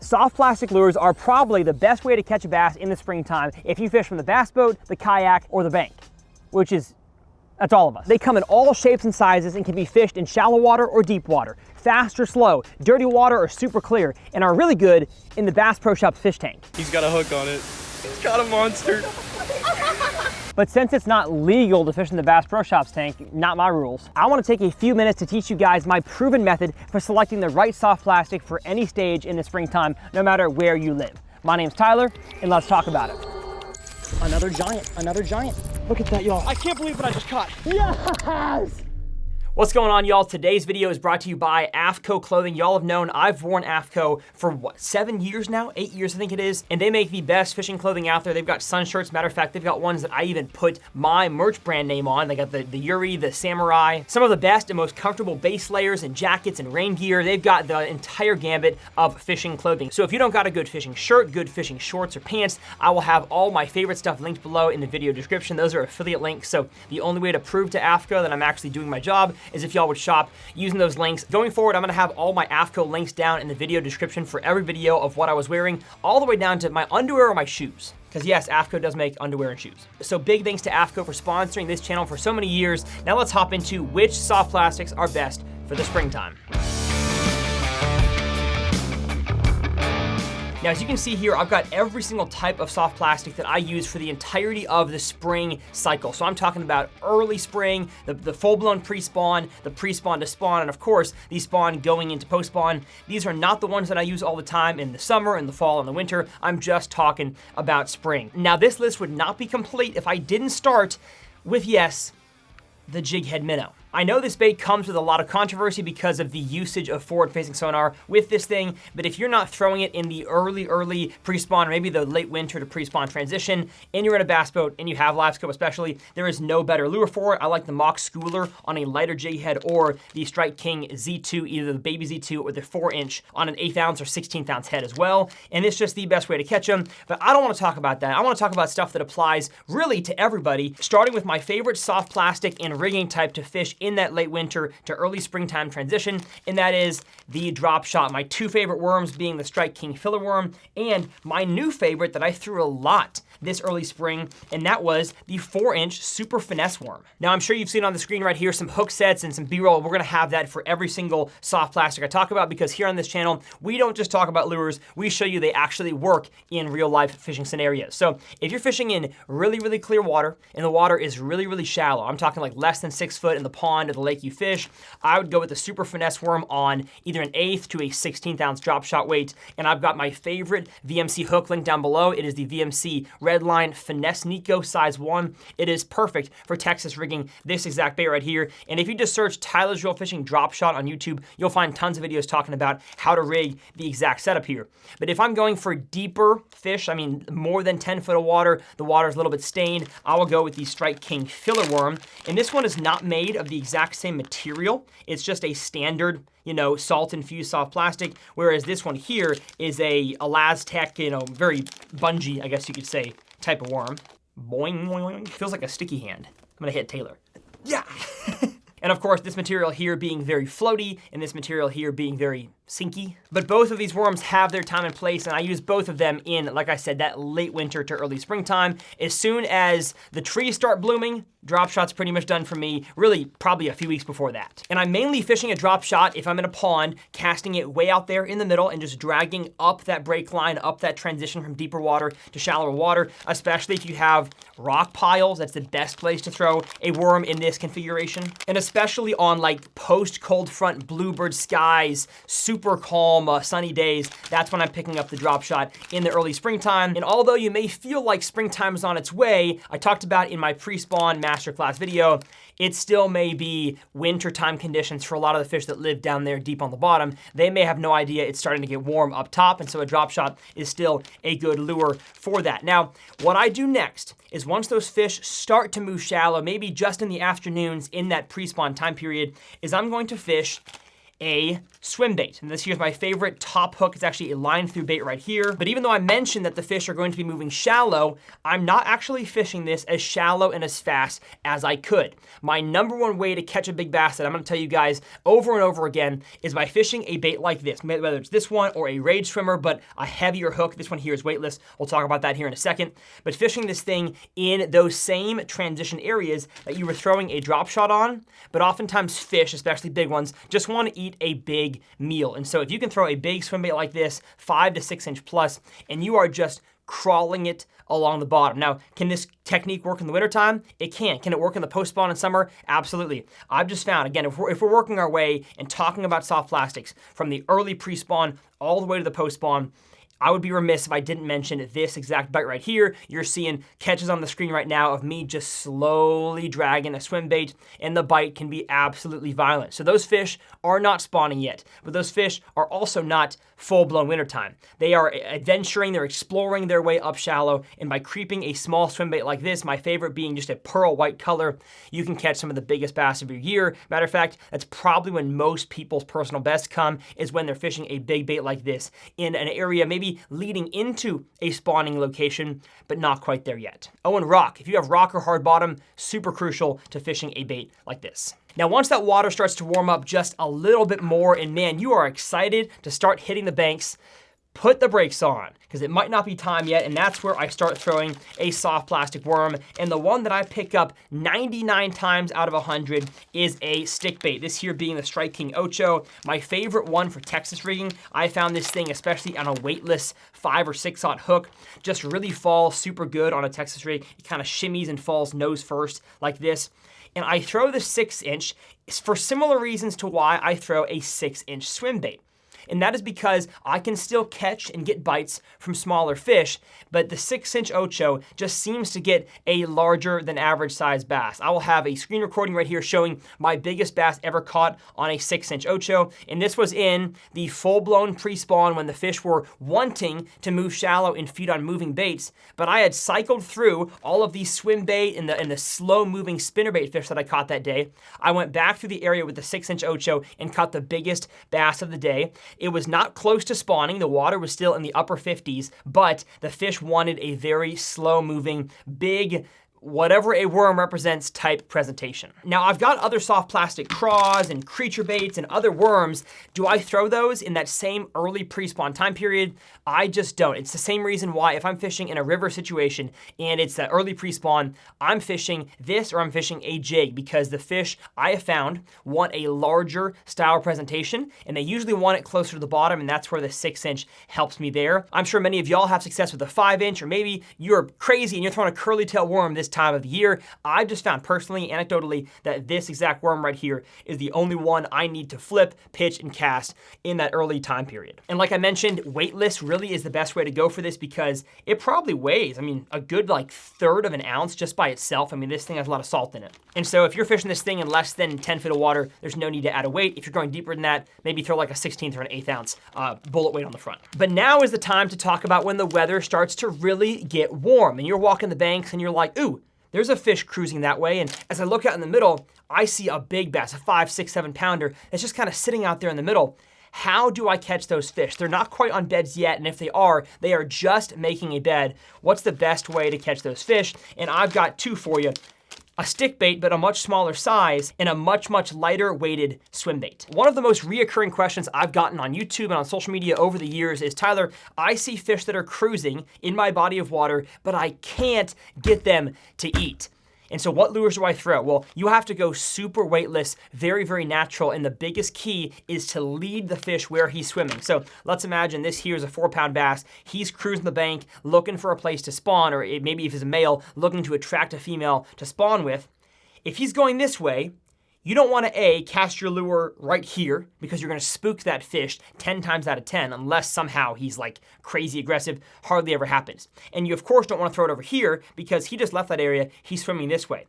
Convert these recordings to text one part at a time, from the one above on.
Soft plastic lures are probably the best way to catch a bass in the springtime if you fish from the bass boat, the kayak, or the bank, which is, that's all of us. They come in all shapes and sizes and can be fished in shallow water or deep water, fast or slow, dirty water or super clear, and are really good in the Bass Pro Shops fish tank. He's got a hook on it. He's got a monster. But since it's not legal to fish in the Bass Pro Shops tank, not my rules, I want to take a few minutes to teach you guys my proven method for selecting the right soft plastic for any stage in the springtime, no matter where you live. My name's Tyler, and let's talk about it. Another giant, another giant. Look at that, y'all. I can't believe what I just caught. Yes! What's going on, y'all? Today's video is brought to you by AFTCO Clothing. Y'all have known I've worn AFTCO for what, 7 years now? 8 years, I think it is. And they make the best fishing clothing out there. They've got sun shirts. Matter of fact, they've got ones that I even put my merch brand name on. They got the Yuri, the Samurai, some of the best and most comfortable base layers and jackets and rain gear. They've got the entire gambit of fishing clothing. So if you don't got a good fishing shirt, good fishing shorts or pants, I will have all my favorite stuff linked below in the video description. Those are affiliate links. So the only way to prove to AFTCO that I'm actually doing my job is if y'all would shop using those links. Going forward, I'm gonna have all my AFTCO links down in the video description for every video of what I was wearing, all the way down to my underwear or my shoes. Because yes, AFTCO does make underwear and shoes. So big thanks to AFTCO for sponsoring this channel for so many years. Now let's hop into which soft plastics are best for the springtime. Now, as you can see here, I've got every single type of soft plastic that I use for the entirety of the spring cycle. So I'm talking about early spring, the full-blown pre-spawn, the pre-spawn to spawn, and of course, the spawn going into post-spawn. These are not the ones that I use all the time in the summer, in the fall, and the winter. I'm just talking about spring. Now, this list would not be complete if I didn't start with, yes, the jig head minnow. I know this bait comes with a lot of controversy because of the usage of forward-facing sonar with this thing, but if you're not throwing it in the early pre-spawn, or maybe the late winter to pre-spawn transition, and you're in a bass boat and you have live scope especially, there is no better lure for it. I like the Mach schooler on a lighter jig head or the Strike King Z2, either the baby Z2 or the 4-inch on an 1/8 ounce or 16th ounce head as well, and it's just the best way to catch them. But I don't want to talk about that. I want to talk about stuff that applies really to everybody, starting with my favorite soft plastic and rigging type to fish in that late winter to early springtime transition, and that is the drop shot. My two favorite worms being the Strike King filler worm, and my new favorite that I threw a lot this early spring, and that was the 4-inch super finesse worm. Now, I'm sure you've seen on the screen right here some hook sets and some B-roll. We're gonna have that for every single soft plastic I talk about, because here on this channel, we don't just talk about lures, we show you they actually work in real life fishing scenarios. So if you're fishing in really clear water, and the water is really shallow, I'm talking like less than 6 foot in the pond or the lake you fish, I would go with the super finesse worm on either an 1/8 to a 16th ounce drop shot weight, and I've got my favorite VMC hook linked down below. It is the VMC Redline Finesse Nico size 1. It is perfect for Texas rigging this exact bait right here. And if you just search Tyler's Real Fishing Drop Shot on YouTube, you'll find tons of videos talking about how to rig the exact setup here. But if I'm going for deeper fish, I mean more than 10 foot of water, the water is a little bit stained, I will go with the Strike King filler worm. And this one is not made of the exact same material. It's just a standard, you know, salt infused soft plastic, whereas this one here is a Elastec, you know, very bungee, I guess you could say, type of worm. Boing, boing, boing. Feels like a sticky hand. I'm gonna hit Taylor. Yeah. And of course, this material here being very floaty, and this material here being very sinky. But both of these worms have their time and place, and I use both of them in, like I said, that late winter to early springtime. As soon as the trees start blooming, drop shot's pretty much done for me, really probably a few weeks before that. And I'm mainly fishing a drop shot if I'm in a pond, casting it way out there in the middle and just dragging up that break line, up that transition from deeper water to shallower water, especially if you have rock piles. That's the best place to throw a worm in this configuration. And especially on like post cold front bluebird skies, super calm sunny days, that's when I'm picking up the drop shot in the early springtime. And although you may feel like springtime is on its way, I talked about in my pre-spawn masterclass video, it still may be wintertime conditions for a lot of the fish that live down there deep on the bottom. They may have no idea it's starting to get warm up top, and so a drop shot is still a good lure for that. Now, what I do next is once those fish start to move shallow, maybe just in the afternoons in that pre-spawn time period, is I'm going to fish a swim bait. And this here's my favorite top hook. It's actually a line through bait right here. But even though I mentioned that the fish are going to be moving shallow, I'm not actually fishing this as shallow and as fast as I could. My number one way to catch a big bass that I'm gonna tell you guys over and over again is by fishing a bait like this, whether it's this one or a rage swimmer, but a heavier hook. This one here is weightless. We'll talk about that here in a second. But fishing this thing in those same transition areas that you were throwing a drop shot on, but oftentimes fish, especially big ones, just want to eat a big meal. And so if you can throw a big swim bait like this, 5 to 6 inch plus, and you are just crawling it along the bottom. Now, can this technique work in the wintertime? It can. Can it work in the post-spawn in summer? Absolutely. I've just found, again, if we're working our way and talking about soft plastics from the early pre-spawn all the way to the post-spawn, I would be remiss if I didn't mention this exact bite right here. You're seeing catches on the screen right now of me just slowly dragging a swim bait, and the bite can be absolutely violent. So those fish are not spawning yet, but those fish are also not full-blown wintertime. They are adventuring, they're exploring their way up shallow, and by creeping a small swim bait like this, my favorite being just a pearl white color, you can catch some of the biggest bass of your year. Matter of fact, that's probably when most people's personal bests come, is when they're fishing a big bait like this in an area maybe leading into a spawning location, but not quite there yet. Oh, and rock. If you have rock or hard bottom, super crucial to fishing a bait like this. Now, once that water starts to warm up just a little bit more, and man, you are excited to start hitting the banks, put the brakes on, because it might not be time yet, and that's where I start throwing a soft plastic worm. And the one that I pick up 99 times out of 100 is a stick bait. This here being the Strike King Ocho, my favorite one for Texas rigging. I found this thing, especially on a weightless 5 or 6/0 hook, just really falls super good on a Texas rig. It kind of shimmies and falls nose first like this. And I throw the 6-inch for similar reasons to why I throw a 6-inch swim bait. And that is because I can still catch and get bites from smaller fish, but the 6-inch Ocho just seems to get a larger than average size bass. I will have a screen recording right here showing my biggest bass ever caught on a 6-inch Ocho, and this was in the full-blown pre-spawn when the fish were wanting to move shallow and feed on moving baits, but I had cycled through all of these swim bait and the slow-moving spinnerbait fish that I caught that day. I went back through the area with the 6-inch Ocho and caught the biggest bass of the day. It was not close to spawning. The water was still in the upper 50s, but the fish wanted a very slow-moving, big, whatever a worm represents type presentation. Now, I've got other soft plastic craws and creature baits and other worms. Do I throw those in that same early pre-spawn time period? I just don't. It's the same reason why if I'm fishing in a river situation and it's that early pre-spawn, I'm fishing this or I'm fishing a jig, because the fish I have found want a larger style presentation, and they usually want it closer to the bottom, and that's where the 6-inch helps me there. I'm sure many of y'all have success with a 5-inch, or maybe you're crazy and you're throwing a curly tail worm this time of the year. I've just found personally, anecdotally, that this exact worm right here is the only one I need to flip, pitch, and cast in that early time period. And like I mentioned, weightless really is the best way to go for this, because it probably weighs, I mean, a good like 1/3 of an ounce just by itself. I mean, this thing has a lot of salt in it. And so if you're fishing this thing in less than 10 feet of water, there's no need to add a weight. If you're going deeper than that, maybe throw like a 1/16 or an 1/8 ounce bullet weight on the front. But now is the time to talk about when the weather starts to really get warm and you're walking the banks and you're like, ooh, there's a fish cruising that way. And as I look out in the middle, I see a big bass, a 5, 6, 7 pounder that's just kind of sitting out there in the middle. How do I catch those fish? They're not quite on beds yet, and if they are just making a bed. What's the best way to catch those fish? And I've got two for you. A stick bait, but a much smaller size, and a much, much lighter weighted swim bait. One of the most reoccurring questions I've gotten on YouTube and on social media over the years is, Tyler, I see fish that are cruising in my body of water, but I can't get them to eat. And so what lures do I throw? Well, you have to go super weightless, very, very natural, and the biggest key is to lead the fish where he's swimming. So let's imagine this here is a 4-pound bass. He's cruising the bank, looking for a place to spawn, or maybe if he's a male, looking to attract a female to spawn with. If he's going this way, you don't want to cast your lure right here, because you're going to spook that fish 10 times out of 10, unless somehow he's like crazy aggressive. Hardly ever happens. And you of course don't want to throw it over here, because he just left that area. He's swimming this way.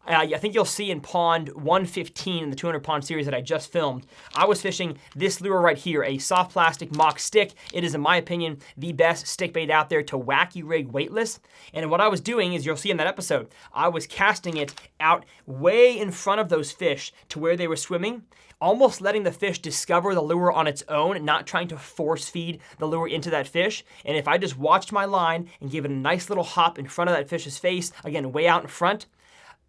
I think you'll see in pond 115 in the 200 pond series that I just filmed, I was fishing this lure right here, a soft plastic Mach stick. It is, in my opinion, the best stick bait out there to wacky rig weightless. And what I was doing is, you'll see in that episode, I was casting it out way in front of those fish to where they were swimming, almost letting the fish discover the lure on its own, not trying to force feed the lure into that fish. And if I just watched my line and gave it a nice little hop in front of that fish's face, again, way out in front,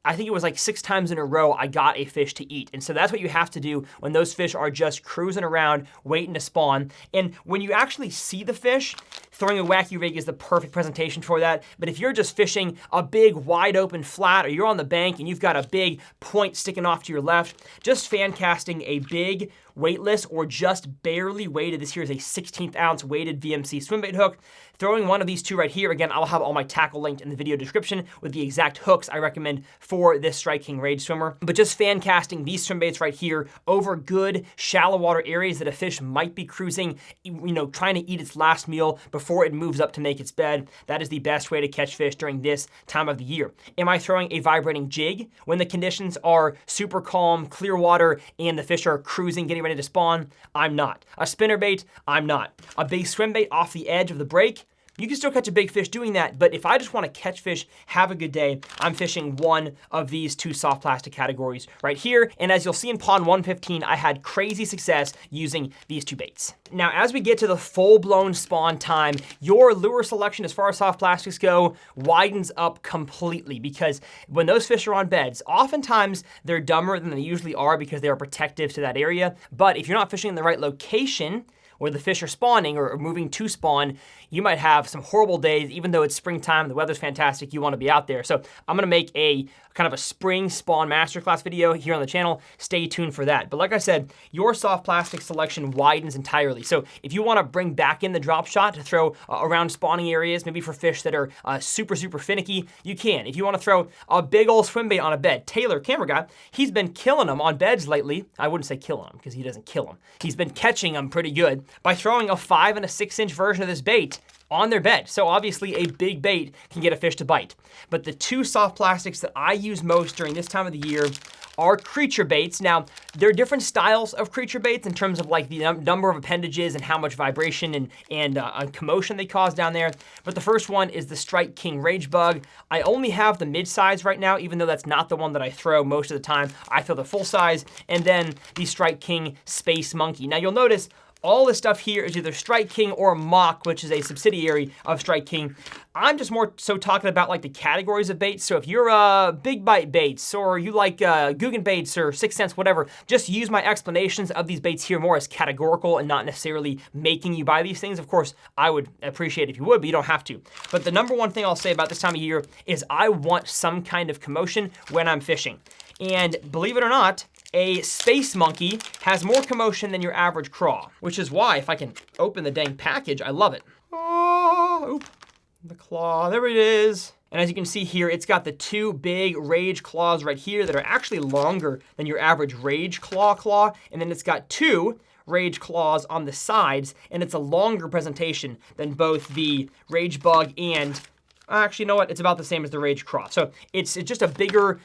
I think it was like 6 times in a row I got a fish to eat. And so that's what you have to do when those fish are just cruising around, waiting to spawn. And when you actually see the fish, throwing a wacky rig is the perfect presentation for that. But if you're just fishing a big wide open flat, or you're on the bank and you've got a big point sticking off to your left, just fan casting a big weightless or just barely weighted, this here is a 16th ounce weighted VMC swimbait hook, throwing one of these two right here. Again, I'll have all my tackle linked in the video description with the exact hooks I recommend for this Strike King Rage swimmer. But just fan casting these swimbaits right here over good shallow water areas that a fish might be cruising, trying to eat its last meal before it moves up to make its bed. That is the best way to catch fish during this time of the year. Am I throwing a vibrating jig when the conditions are super calm, clear water, and the fish are cruising, getting ready to spawn? I'm not. A spinnerbait? I'm not. A big swim bait off the edge of the break? You can still catch a big fish doing that, but if I just want to catch fish, have a good day, I'm fishing one of these two soft plastic categories right here. And as you'll see in pond 115, I had crazy success using these two baits. Now, as we get to the full-blown spawn time, your lure selection as far as soft plastics go widens up completely, because when those fish are on beds, oftentimes they're dumber than they usually are because they are protective to that area. But if you're not fishing in the right location, where the fish are spawning or moving to spawn, you might have some horrible days. Even though it's springtime, the weather's fantastic, you want to be out there. So I'm gonna make a kind of a spring spawn masterclass video here on the channel. Stay tuned for that. But like I said, your soft plastic selection widens entirely. So if you want to bring back in the drop shot to throw around spawning areas, maybe for fish that are super finicky, you can. If you want to throw a big old swim bait on a bed, Taylor, camera guy, he's been killing them on beds lately. I wouldn't say killing them because he doesn't kill them. He's been catching them pretty good by throwing a 5 and a 6-inch version of this bait on their bed. So obviously a big bait can get a fish to bite. But the two soft plastics that I use most during this time of the year are creature baits. Now, there are different styles of creature baits in terms of like the number of appendages and how much vibration and commotion they cause down there. But the first one is the Strike King Rage Bug. I only have the mid-size right now, even though that's not the one that I throw most of the time. I throw the full size, and then the Strike King Space Monkey. Now, you'll notice all this stuff here is either Strike King or Mach, which is a subsidiary of Strike King. I'm just more so talking about like the categories of baits. So if you're big bite baits, or you like Guggen baits or 6th Sense, whatever, just use my explanations of these baits here more as categorical and not necessarily making you buy these things. Of course, I would appreciate it if you would, but you don't have to. But the number one thing I'll say about this time of year is I want some kind of commotion when I'm fishing. And believe it or not, a Space Monkey has more commotion than your average craw, which is why, if I can open the dang package, I love it. Oh, the claw, there it is. And as you can see here, it's got the two big Rage claws right here that are actually longer than your average Rage claw, and then it's got two Rage claws on the sides, and it's a longer presentation than both the Rage Bug and actually, you know what? It's about the same as the Rage Craw. So it's just a bigger,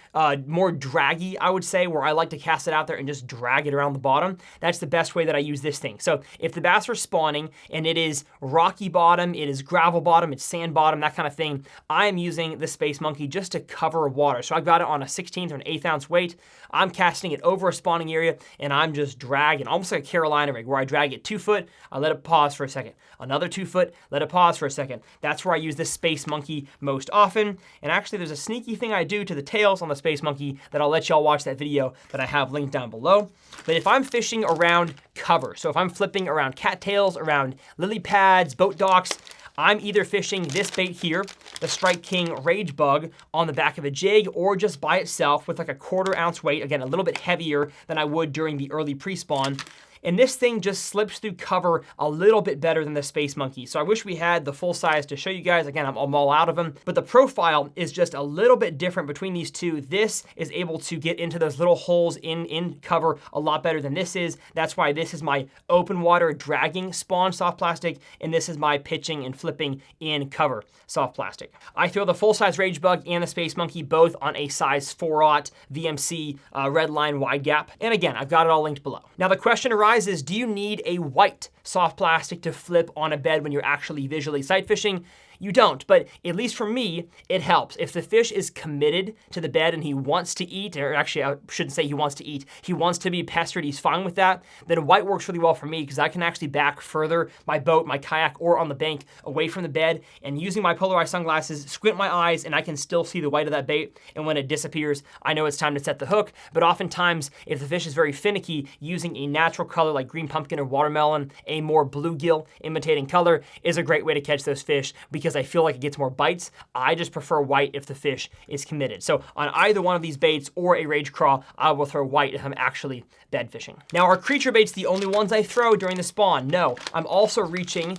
more draggy, I would say, where I like to cast it out there and just drag it around the bottom. That's the best way that I use this thing. So if the bass are spawning and it is rocky bottom, it is gravel bottom, it's sand bottom, that kind of thing, I am using the Space Monkey just to cover water. So I've got it on a 16th or an 1/8 ounce weight. I'm casting it over a spawning area, and I'm just dragging, almost like a Carolina rig, where I drag it 2 foot, I let it pause for a second. Another 2 foot, let it pause for a second. That's where I use this Space Monkey most often. And actually, there's a sneaky thing I do to the tails on the Space Monkey that I'll let y'all watch that video that I have linked down below. But if I'm fishing around cover, so if I'm flipping around cattails, around lily pads, boat docks, I'm either fishing this bait here, the Strike King Rage Bug, on the back of a jig, or just by itself with like a 1/4 ounce weight, again, a little bit heavier than I would during the early pre-spawn. And this thing just slips through cover a little bit better than the Space Monkey. So I wish we had the full size to show you guys. Again, I'm all out of them, but the profile is just a little bit different between these two. This is able to get into those little holes in cover a lot better than this is. That's why this is my open water dragging spawn soft plastic, and this is my pitching and flipping in cover soft plastic. I throw the full size Rage Bug and the Space Monkey both on a size 4/0 VMC red line wide gap. And again, I've got it all linked below. Now the question arises, do you need a white soft plastic to flip on a bed when you're actually visually sight fishing? You don't, but at least for me, it helps. If the fish is committed to the bed and he wants to eat, or actually I shouldn't say he wants to eat, he wants to be pestered, he's fine with that, then white works really well for me because I can actually back further my boat, my kayak, or on the bank away from the bed, and using my polarized sunglasses, squint my eyes, and I can still see the white of that bait, and when it disappears, I know it's time to set the hook. But oftentimes, if the fish is very finicky, using a natural color like green pumpkin or watermelon, a more bluegill imitating color, is a great way to catch those fish because I feel like it gets more bites. I just prefer white if the fish is committed. So on either one of these baits or a rage craw, I will throw white if I'm actually bed fishing. Now, are creature baits the only ones I throw during the spawn? No, I'm also reaching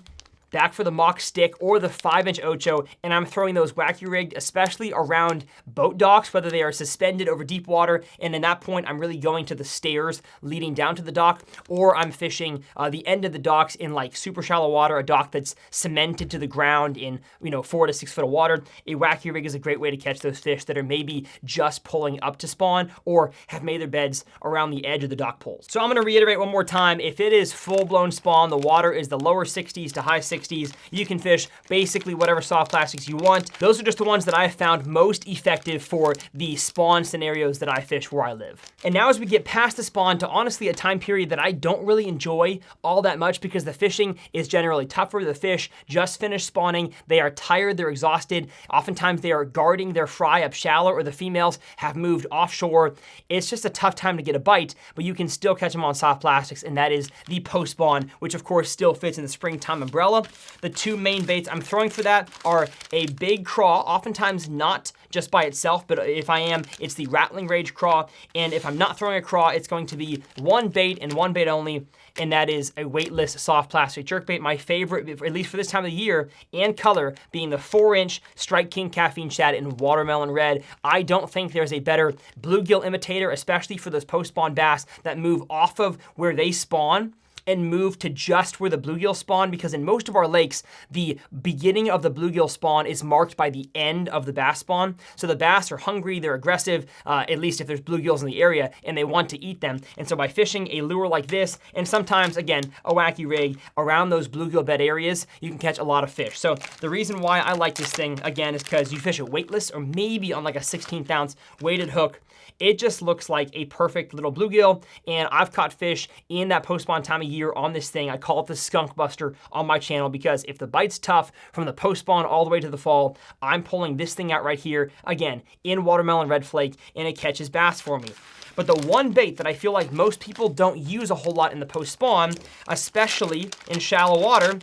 back for the Mach stick or the 5-inch Ocho, and I'm throwing those wacky rigged, especially around boat docks, whether they are suspended over deep water, and in that point, I'm really going to the stairs leading down to the dock, or I'm fishing the end of the docks in like super shallow water, a dock that's cemented to the ground in 4 to 6 foot of water. A wacky rig is a great way to catch those fish that are maybe just pulling up to spawn or have made their beds around the edge of the dock poles. So I'm gonna reiterate one more time, if it is full-blown spawn, the water is the lower 60s to high 60s, you can fish basically whatever soft plastics you want. Those are just the ones that I have found most effective for the spawn scenarios that I fish where I live. And now as we get past the spawn to honestly a time period that I don't really enjoy all that much because the fishing is generally tougher. The fish just finished spawning. They are tired, they're exhausted. Oftentimes they are guarding their fry up shallow or the females have moved offshore. It's just a tough time to get a bite, but you can still catch them on soft plastics, and that is the post-spawn, which of course still fits in the springtime umbrella. The two main baits I'm throwing for that are a big craw, oftentimes not just by itself, but if I am, it's the rattling rage craw. And if I'm not throwing a craw, it's going to be one bait and one bait only, and that is a weightless soft plastic jerkbait. My favorite, at least for this time of the year, and color, being the 4-inch Strike King caffeine shad in watermelon red. I don't think there's a better bluegill imitator, especially for those post-spawn bass that move off of where they spawn and move to just where the bluegill spawn, because in most of our lakes, the beginning of the bluegill spawn is marked by the end of the bass spawn. So the bass are hungry, they're aggressive, at least if there's bluegills in the area, and they want to eat them. And so by fishing a lure like this, and sometimes, again, a wacky rig around those bluegill bed areas, you can catch a lot of fish. So the reason why I like this thing, again, is because you fish it weightless or maybe on like a 16th ounce weighted hook. It just looks like a perfect little bluegill, and I've caught fish in that post-spawn time of year on this thing. I call it the skunk buster on my channel because if the bite's tough from the post-spawn all the way to the fall, I'm pulling this thing out right here, again, in watermelon red flake, and it catches bass for me. But the one bait that I feel like most people don't use a whole lot in the post-spawn, especially in shallow water,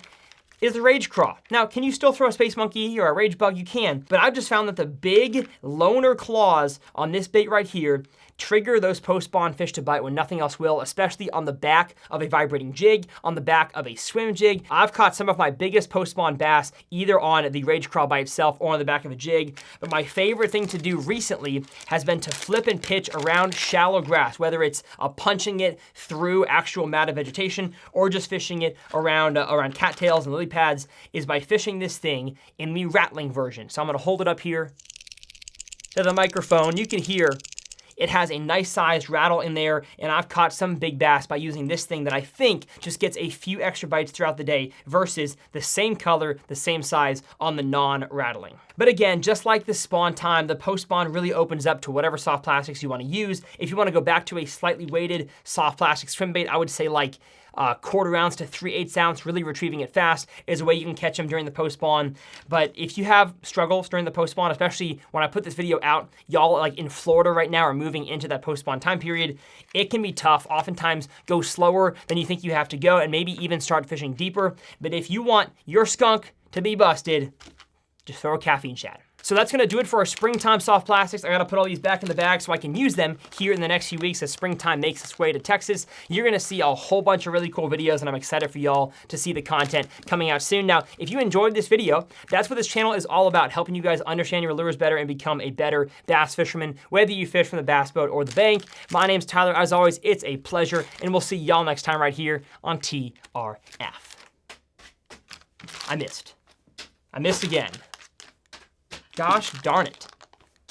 is the rage craw. Now, can you still throw a space monkey or a rage bug? You can, but I've just found that the big loner claws on this bait right here trigger those post-spawn fish to bite when nothing else will, especially on the back of a vibrating jig, on the back of a swim jig. I've caught some of my biggest post-spawn bass either on the rage craw by itself or on the back of a jig, but my favorite thing to do recently has been to flip and pitch around shallow grass, whether it's punching it through actual matted vegetation or just fishing it around cattails and lily pads, is by fishing this thing in the rattling version. So I'm gonna hold it up here to the microphone. You can hear it has a nice sized rattle in there, and I've caught some big bass by using this thing that I think just gets a few extra bites throughout the day versus the same color, the same size on the non-rattling. But again, just like the spawn time, the post-spawn really opens up to whatever soft plastics you want to use. If you want to go back to a slightly weighted soft plastic swim bait, I would say like 1/4 ounce to 3/8 ounce, really retrieving it fast is a way you can catch them during the post-spawn. But if you have struggles during the post-spawn, especially when I put this video out, y'all like in Florida right now are moving into that post-spawn time period, it can be tough. Oftentimes go slower than you think you have to go and maybe even start fishing deeper. But if you want your skunk to be busted, just throw a caffeine shad. So that's gonna do it for our springtime soft plastics. I gotta put all these back in the bag so I can use them here in the next few weeks as springtime makes its way to Texas. You're gonna see a whole bunch of really cool videos, and I'm excited for y'all to see the content coming out soon. Now, if you enjoyed this video, that's what this channel is all about, helping you guys understand your lures better and become a better bass fisherman, whether you fish from the bass boat or the bank. My name's Tyler. As always, it's a pleasure, and we'll see y'all next time right here on TRF. I missed again. Gosh darn it.